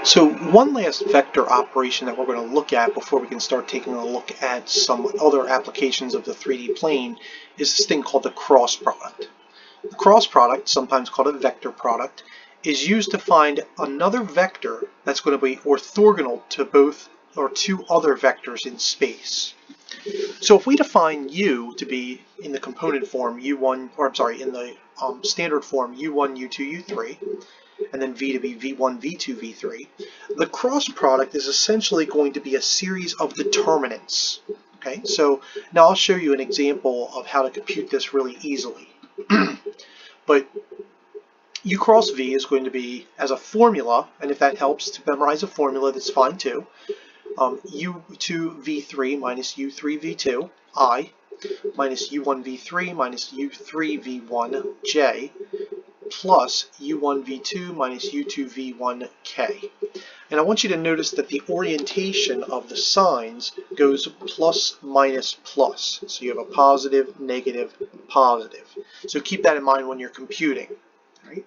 So one last vector operation that we're going to look at before we can start taking a look at some other applications of the 3D plane is this thing called the cross product. The cross product, sometimes called a vector product, is used to find another vector that's going to be orthogonal to both or two other vectors in space. So if we define u to be in the component form u1, or I'm sorry, in the standard form u1, u2, u3, and then v to be v1, v2, v3, the cross product is essentially going to be a series of determinants. Okay, so now I'll show you an example of how to compute this really easily. But u cross v is going to be as a formula, and if that helps to memorize a formula, that's fine too. u2 v3 minus u3 v2 I minus u1 v3 minus u3 v1 j plus u1 v2 minus u2 v1 k. And I want you to notice that the orientation of the signs goes plus, minus, plus. So you have a positive, negative, positive. So keep that in mind when you're computing. Right?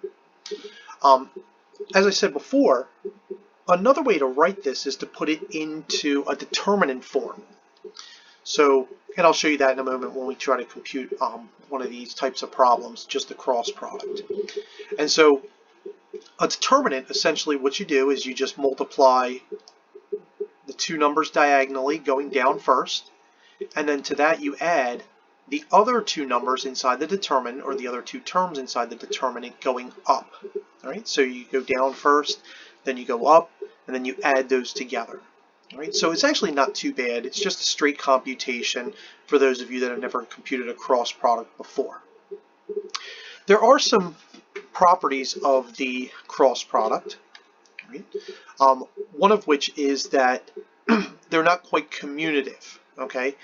As I said before, another way to write this is to put it into a determinant form. So, and I'll show you that in a moment when we try to compute one of these types of problems, just the cross product. And so a determinant, essentially what you do is you just multiply the two numbers diagonally going down first, and then to that you add the other two numbers inside the determinant, or the other two terms inside the determinant going up. All right, so you go down first, then you go up, and then you add those together. All right, so it's actually not too bad. It's just a straight computation for those of you that have never computed a cross product before. There are some properties of the cross product, right? One of which is that they're not quite commutative. Okay,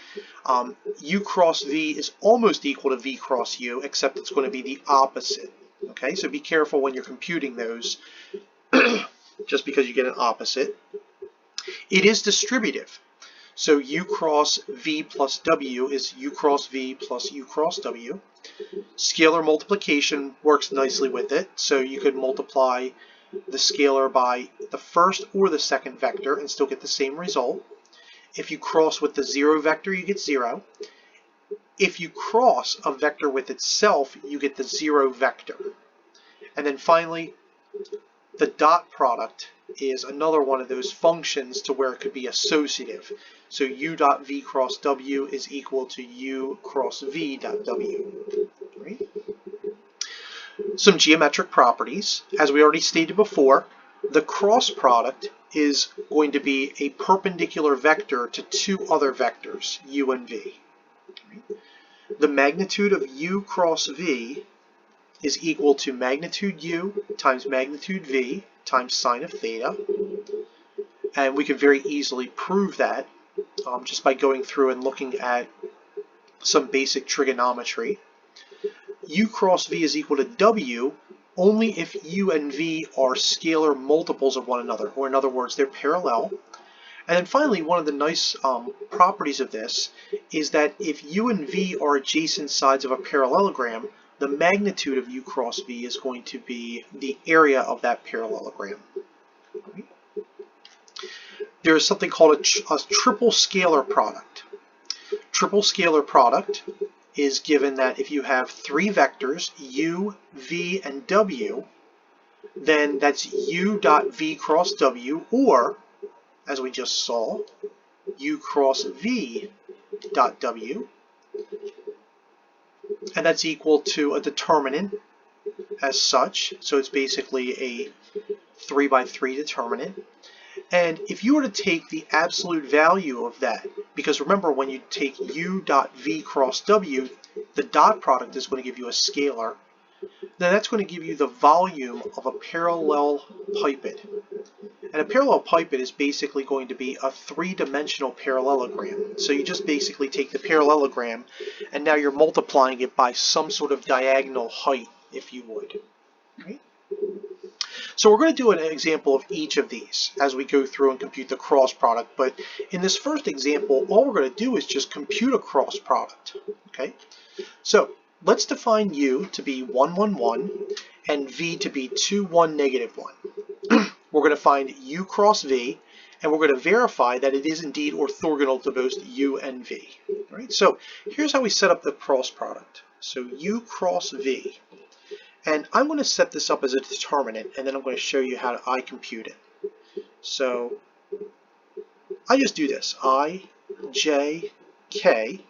u cross v is almost equal to v cross u, except it's going to be the opposite. Okay, so be careful when you're computing those, just because you get an opposite. It is distributive. So u cross v plus w is u cross v plus u cross w. Scalar multiplication works nicely with it. So you could multiply the scalar by the first or the second vector and still get the same result. If you cross with the 0 vector, you get 0. If you cross a vector with itself, you get the 0 vector. And then finally, the dot product is another one of those functions to where it could be associative. So u dot v cross w is equal to u cross v dot w. Right? Some geometric properties. As we already stated before, the cross product is going to be a perpendicular vector to two other vectors, u and v. Right? The magnitude of u cross v is equal to magnitude u times magnitude v times sine of theta. And we can very easily prove that just by going through and looking at some basic trigonometry. U cross v is equal to w only if u and v are scalar multiples of one another, or in other words, they're parallel. And then finally, one of the nice properties of this is that if u and v are adjacent sides of a parallelogram, the magnitude of u cross v is going to be the area of that parallelogram. Right? There is something called a triple scalar product. Triple scalar product is given that if you have three vectors, u, v, and w, then that's u dot v cross w, or, as we just saw, u cross v dot w, and that's equal to a determinant as such, so it's basically a 3 by 3 determinant. And if you were to take the absolute value of that, because remember when you take u dot v cross w, the dot product is going to give you a scalar, then that's going to give you the volume of a parallel pipette. And a parallel pipette is basically going to be a three-dimensional parallelogram. So you just basically take the parallelogram and now you're multiplying it by some sort of diagonal height, if you would. Right? So we're going to do an example of each of these as we go through and compute the cross product. But in this first example, all we're going to do is just compute a cross product. Okay? So let's define u to be 1, 1, 1, and v to be 2, 1, negative 1. We're going to find u cross v, and we're going to verify that it is indeed orthogonal to both u and v. All right, so here's how we set up the cross product. So u cross v, and I'm going to set this up as a determinant, and then I'm going to show you how I compute it. So I just do this, I, j, k,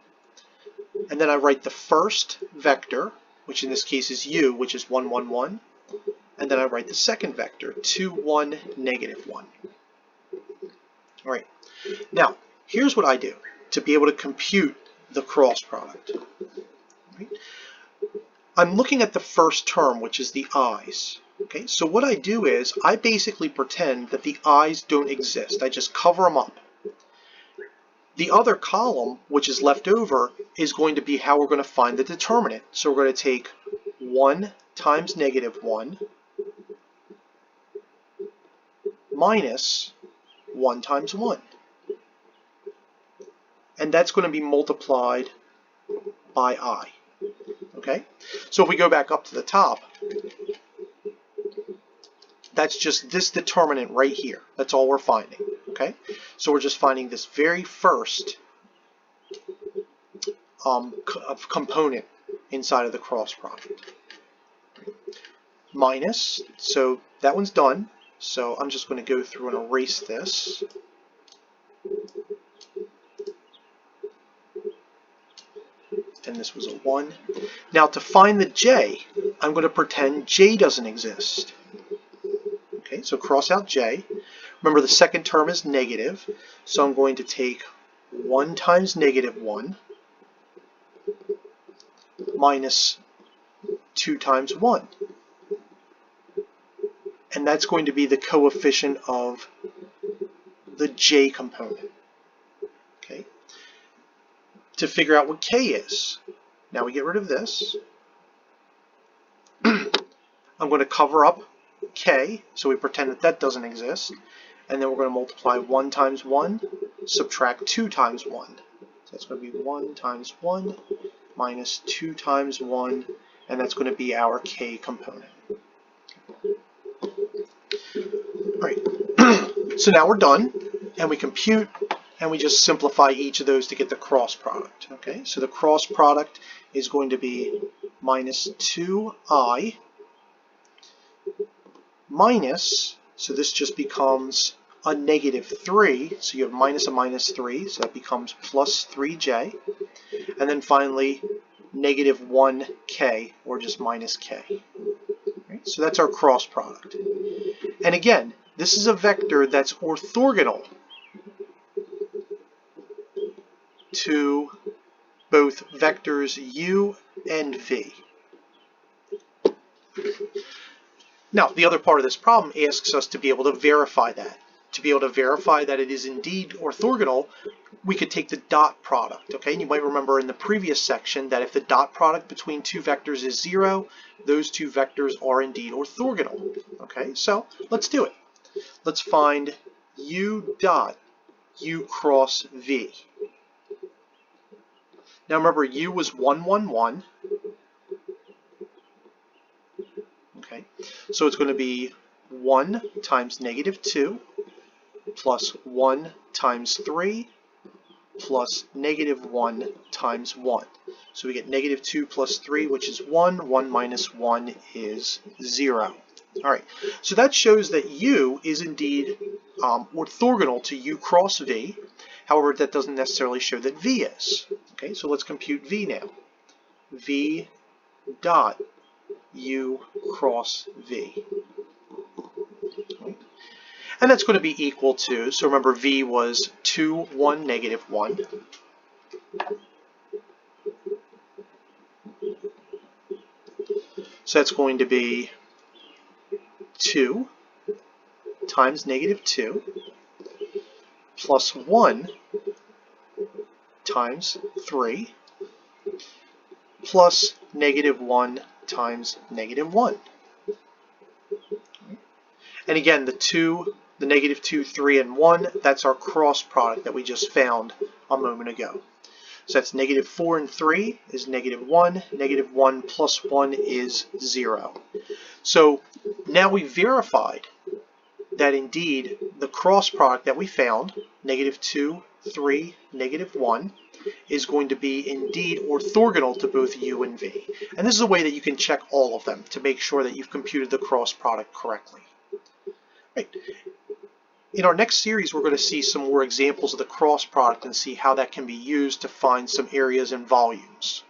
and then I write the first vector, which in this case is u, which is 1, 1, 1, and then I write the second vector, 2, 1, negative 1. All right, now here's what I do to be able to compute the cross product. Right? I'm looking at the first term, which is the i's. Okay, so what I do is I basically pretend that the i's don't exist. I just cover them up. The other column, which is left over, is going to be how we're going to find the determinant. So we're going to take 1 times negative 1 minus 1 times 1. And that's going to be multiplied by I. Okay? So if we go back up to the top, that's just this determinant right here. That's all we're finding. Okay? So we're just finding this very first component inside of the cross product. Minus, so that one's done. So I'm just going to go through and erase this. And this was a 1. Now to find the j, I'm going to pretend j doesn't exist. Okay, so cross out j. Remember the second term is negative, so I'm going to take 1 times negative 1 minus 2 times 1. And that's going to be the coefficient of the j component. Okay. To figure out what k is, now we get rid of this. I'm going to cover up k, so we pretend that that doesn't exist. And then we're going to multiply 1 times 1, subtract 2 times 1. So that's going to be 1 times 1 minus 2 times 1, and that's going to be our k component. All right, so now we're done, and we compute, and we just simplify each of those to get the cross product. Okay, so the cross product is going to be minus 2i minus, so this just becomes a negative 3, so you have minus a minus 3, so that becomes plus 3j, and then finally negative 1k, or just minus k. Right? So that's our cross product. And again, this is a vector that's orthogonal to both vectors u and v. Now, the other part of this problem asks us to be able to verify that. To be able to verify that it is indeed orthogonal, we could take the dot product, okay? And you might remember in the previous section that if the dot product between two vectors is 0, those two vectors are indeed orthogonal, okay? So let's do it. Let's find u dot u cross v. Now remember, u was 1, 1, 1. Okay, so it's going to be 1 times negative 2 plus 1 times 3 plus negative 1 times 1. So we get negative 2 plus 3, which is 1. 1 minus 1 is 0. All right, so that shows that u is indeed orthogonal to u cross v. However, that doesn't necessarily show that v is. Okay, so let's compute v now. V dot u cross v. Okay. And that's going to be equal to, so remember v was 2, 1, negative 1. So that's going to be 2 times negative 2 plus 1 times 3 plus negative 1 times negative 1. And again, the negative 2, 3, and 1, that's our cross product that we just found a moment ago. So that's negative 4 and 3 is negative 1. Negative 1 plus 1 is 0. So now we verified that indeed the cross product that we found, negative 2, 3, negative 1, is going to be indeed orthogonal to both u and v. And this is a way that you can check all of them to make sure that you've computed the cross product correctly. Right. In our next series, we're going to see some more examples of the cross product and see how that can be used to find some areas and volumes.